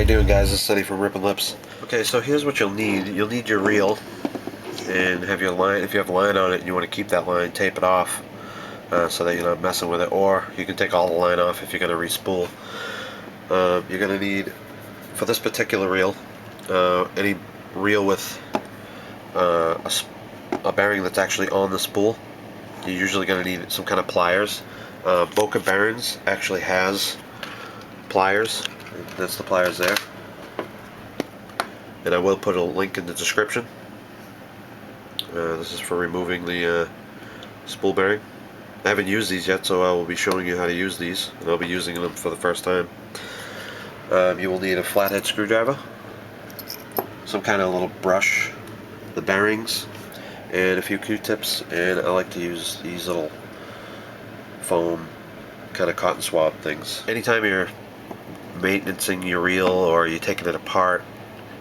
you doing, guys? This is Sonny from Rippin' Lips. Okay, so here's what you'll need. You'll need your reel and have your line. If you have a line on it and you want to keep that line, tape it off so that you're not messing with it. Or you can take all the line off if you're going to re-spool. You're going to need, for this particular reel, any reel with a bearing that's actually on the spool, you're usually going to need some kind of pliers. Boca Orange actually has pliers. That's the pliers there. And I will put a link in the description. This is for removing the spool bearing. I haven't used these yet, so I will be showing you how to use these, and I'll be using them for the first time. You will need a flathead screwdriver, some kind of little brush, the bearings, and a few Q-tips, and I like to use these little foam kind of cotton swab things. Anytime you're maintaining your reel or you're taking it apart,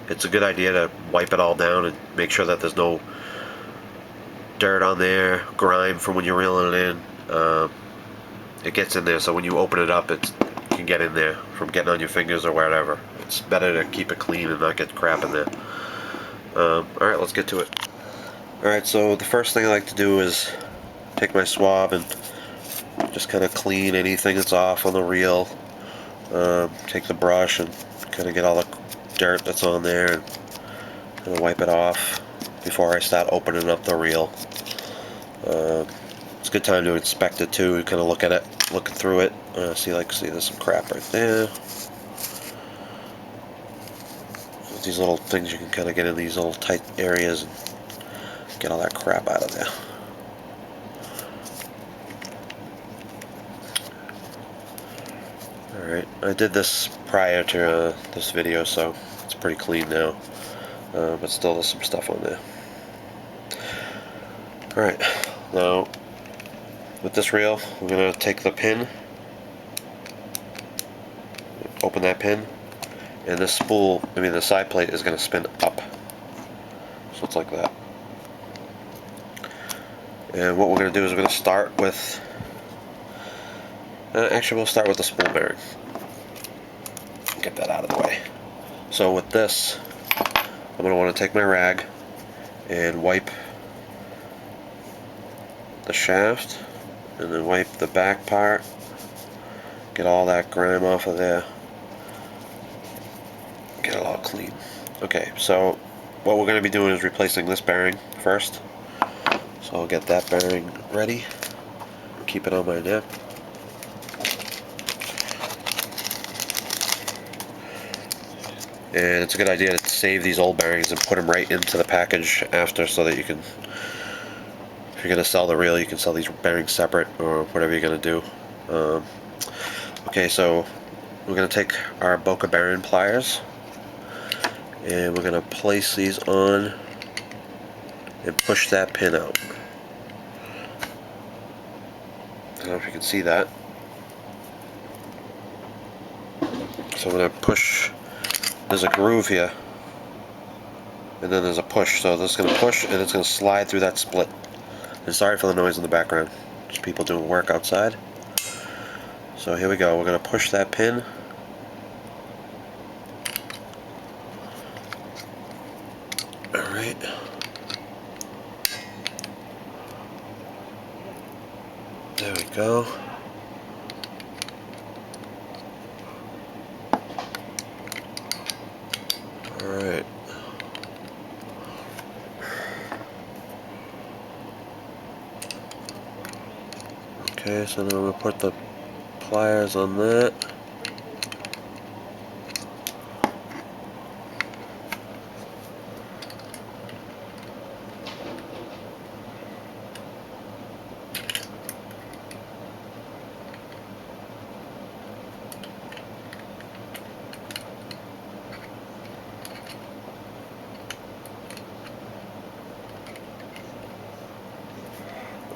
it's a good idea to wipe it all down and make sure that there's no dirt on there, grime from when you're reeling it in. It gets in there, so when you open it up, it can get in there from getting on your fingers or whatever. It's better to keep it clean and not get crap in there. Alright, let's get to it. Alright, so the first thing I like to do is take my swab and just kind of clean anything that's off on the reel. Take the brush and kind of get all the dirt that's on there and kind of wipe it off before I start opening up the reel. It's a good time to inspect it too, and kind of look at it, looking through it. See there's some crap right there. These little things you can kind of get in these little tight areas and get all that crap out of there. Alright, I did this prior to this video, so it's pretty clean now, but still there's some stuff on there. Alright, now with this reel, we're going to take the pin, open that pin, and this spool, the side plate is going to spin up. So it's like that. And what we're going to do is we're going to start with, actually we'll start with the spool bearing. Get that out of the way. So with this, I'm going to want to take my rag and wipe the shaft, and then wipe the back part, get all that grime off of there, get it all clean. Okay, so what we're going to be doing is replacing this bearing first. So I'll get that bearing ready, keep it on my neck. And it's a good idea to save these old bearings and put them right into the package after, so that you can, if you're going to sell the reel, you can sell these bearings separate or whatever you're going to do. Okay, so we're going to take our Boca Orange pliers and we're going to place these on and push that pin out. I don't know if you can see that. So I'm going to push. There's a groove here, and then there's a push. So this is going to push, and it's going to slide through that split. And sorry for the noise in the background. Just people doing work outside. So here we go. We're going to push that pin. Alright. There we go. Alright. Okay, so now I'm going to put the pliers on that.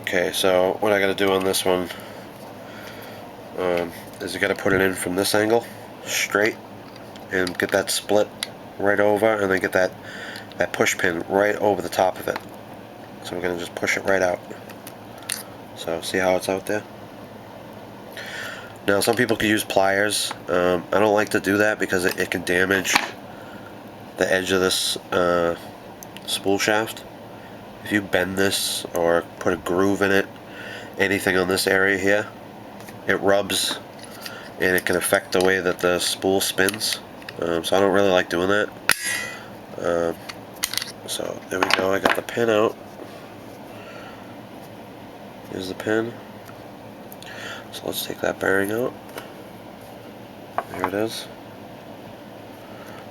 Okay, so what I got to do on this one is you got to put it in from this angle, straight, and get that split right over, and then get that push pin right over the top of it. So we're going to just push it right out. So see how it's out there? Now some people can use pliers. I don't like to do that because it can damage the edge of this spool shaft. If you bend this or put a groove in it, anything on this area here, it rubs and it can affect the way that the spool spins. So I don't really like doing that. So there we go, I got the pin out. Here's the pin. So let's take that bearing out. There it is.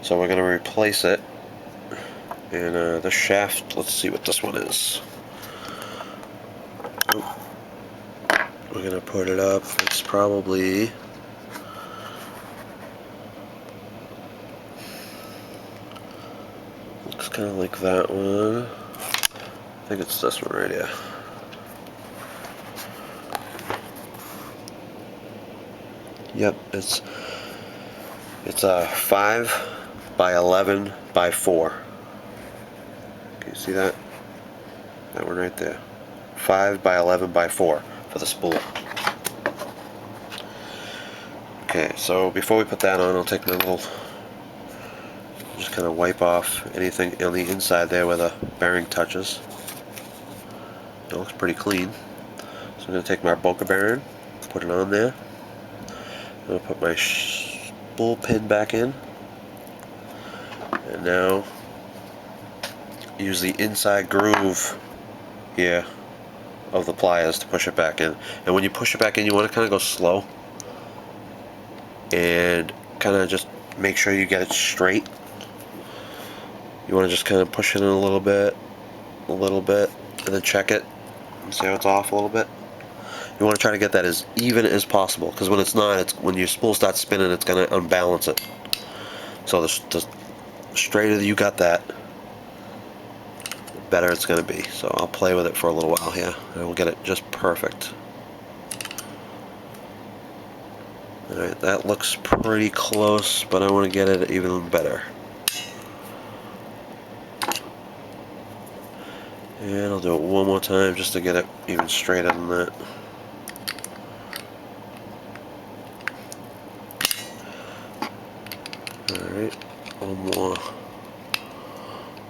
So we're going to replace it. And the shaft, let's see what this one is. Oh. We're going to put it up. It's probably... looks kind of like that one. I think it's this one right here. Yep, it's a 5 by 11 by 4. Can you see that? That one right there. 5 by 11 by 4 for the spool. Okay, so before we put that on, I'll take my little, just kind of wipe off anything on the inside there where the bearing touches. It looks pretty clean. So I'm going to take my Boca bearing, put it on there. I'm going to put my spool pin back in. And now use the inside groove here of the pliers to push it back in. And when you push it back in, you want to kind of go slow and kind of just make sure you get it straight. You want to just kind of push it in a little bit, and then check it and see how it's off a little bit. You want to try to get that as even as possible, because when it's not, when your spool starts spinning, it's going to unbalance it. So the straighter you got that, the better it's going to be. So I'll play with it for a little while here, and we'll get it just perfect. Alright, that looks pretty close, but I want to get it even better. And I'll do it one more time just to get it even straighter than that. Alright, one more.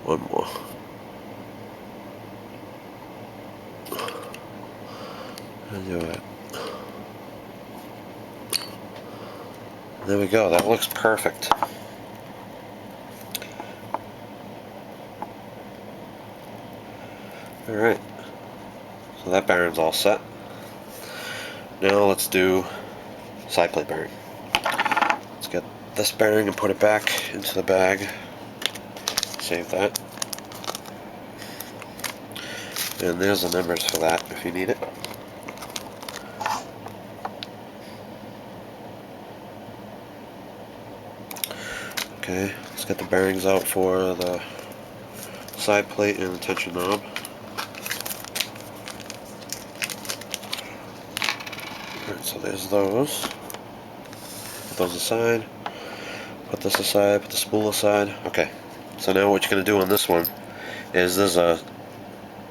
One more. I'll do it. There we go, that looks perfect. Alright, so that bearing's all set. Now let's do side plate bearing. Let's get this bearing and put it back into the bag. Save that. And there's the numbers for that if you need it. Okay, let's get the bearings out for the side plate and the tension knob. Alright, so there's those. Put those aside. Put this aside, put the spool aside. Okay, so now what you're going to do on this one is there's a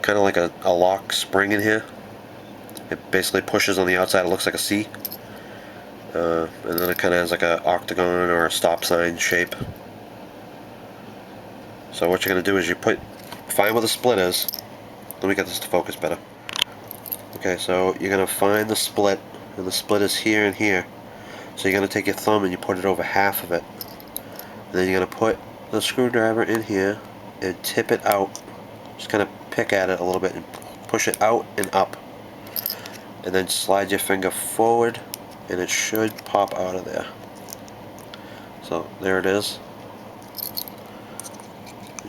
kind of like a lock spring in here. It basically pushes on the outside, it looks like a C. And then it kind of has like an octagon or a stop sign shape. So what you're going to do is you find where the split is. Let me get this to focus better. Okay, so you're going to find the split, and the split is here and here. So you're going to take your thumb and you put it over half of it. And then you're going to put the screwdriver in here and tip it out. Just kind of pick at it a little bit and push it out and up. And then slide your finger forward and it should pop out of there. So there it is.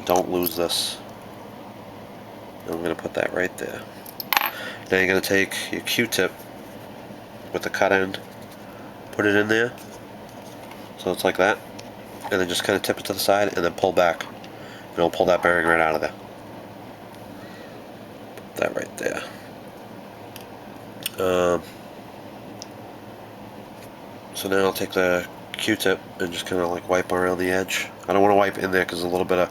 Don't lose this. I'm going to put that right there. Now you're going to take your Q-tip with the cut end, put it in there, so it's like that, and then just kind of tip it to the side and then pull back. And it'll pull that bearing right out of there. Put that right there. So now I'll take the Q-tip and just kind of like wipe around the edge. I don't want to wipe in there because there's a little bit of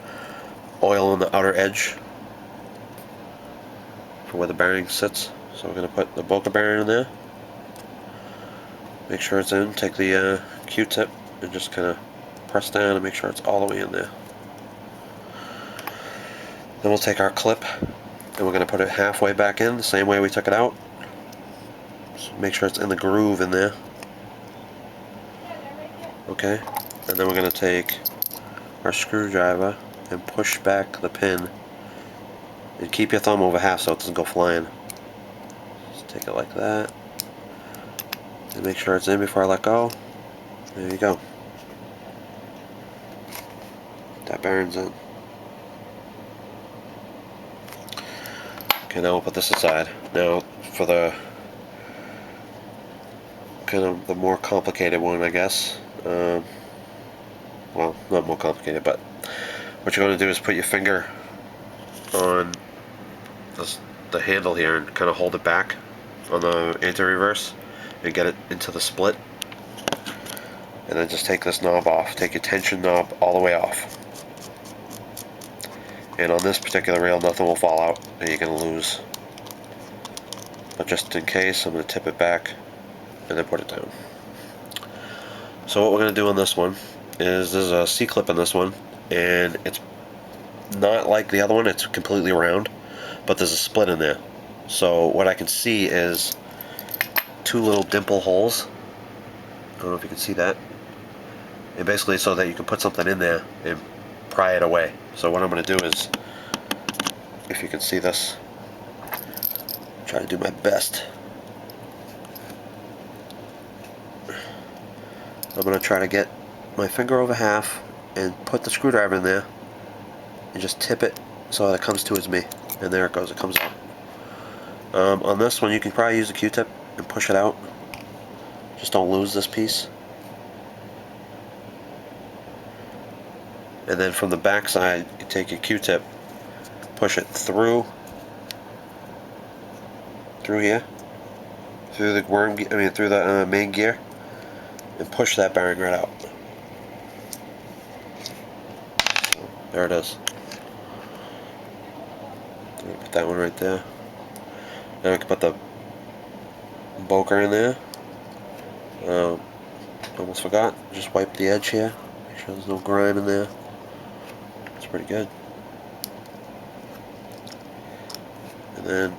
oil on the outer edge for where the bearing sits. So we're going to put the Boca bearing in there. Make sure it's in. Take the Q-tip and just kind of press down and make sure it's all the way in there. Then we'll take our clip and we're going to put it halfway back in, the same way we took it out. So make sure it's in the groove in there. Okay, and then we're going to take our screwdriver and push back the pin. And keep your thumb over half so it doesn't go flying. Just take it like that. And make sure it's in before I let go. There you go. That bearing's in. Okay, now we'll put this aside. Now for the kind of the more complicated one, I guess. Well, not more complicated, but what you're going to do is put your finger on the handle here and kind of hold it back on the anti-reverse and get it into the split. And then just take this knob off. Take your tension knob all the way off. And on this particular reel, nothing will fall out and you're going to lose. But just in case, I'm going to tip it back and then put it down. So what we're going to do on this one is there's a C-clip in this one, and it's not like the other one, it's completely round, but there's a split in there. So what I can see is two little dimple holes. I don't know if you can see that. And basically so that you can put something in there and pry it away. So what I'm going to do is, if you can see this, try to do my best. I'm going to try to get my finger over half and put the screwdriver in there and just tip it so that it comes towards me. And there it goes, it comes out. On this one you can probably use a Q-tip and push it out. Just don't lose this piece. And then from the back side, you take your Q-tip, push it through here, through the worm, through the main gear, and push that bearing right out. So, there it is. Put that one right there. Then we can put the Boca in there. Almost forgot. Just wipe the edge here. Make sure there's no grime in there. It's pretty good. And then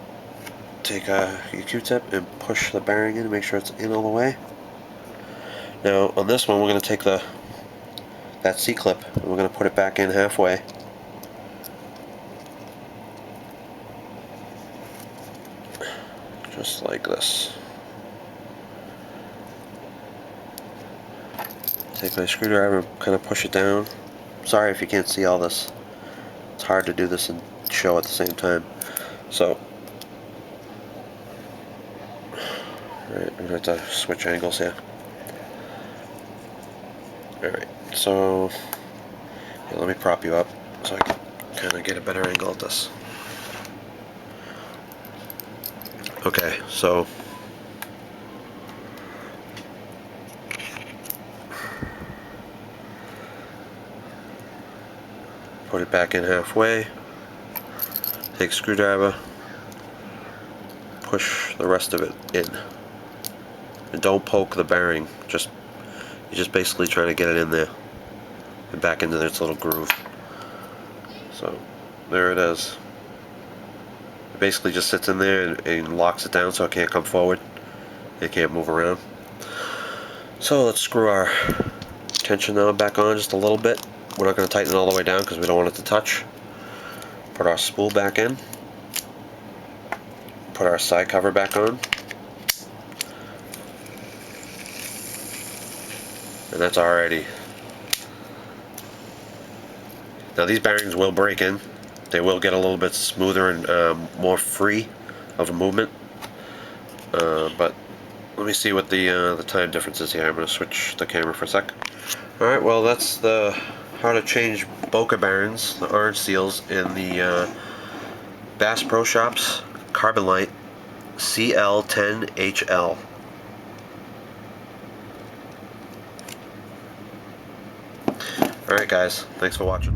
take your Q-tip and push the bearing in and make sure it's in all the way. Now on this one we're going to take that C-clip and we're going to put it back in halfway. Just like this. Take my screwdriver and kind of push it down. Sorry if you can't see all this. It's hard to do this and show at the same time. So, alright, I'm going to have to switch angles here. Alright, so here, let me prop you up so I can kind of get a better angle at this. Okay, so put it back in halfway, take a screwdriver, push the rest of it in, and don't poke the bearing, you're just basically trying to get it in there and back into its little groove. So there it is. It basically just sits in there and locks it down so it can't come forward. It can't move around. So let's screw our tension knob back on just a little bit. We're not going to tighten it all the way down because we don't want it to touch. Put our spool back in. Put our side cover back on. And that's already. Now these bearings will break in. They will get a little bit smoother and more free of a movement. But let me see what the time difference is here. I'm going to switch the camera for a sec. Alright, well that's how to change Boca bearings, the orange seals, in the Bass Pro Shops Carbonlite CL10HL. Alright guys, thanks for watching.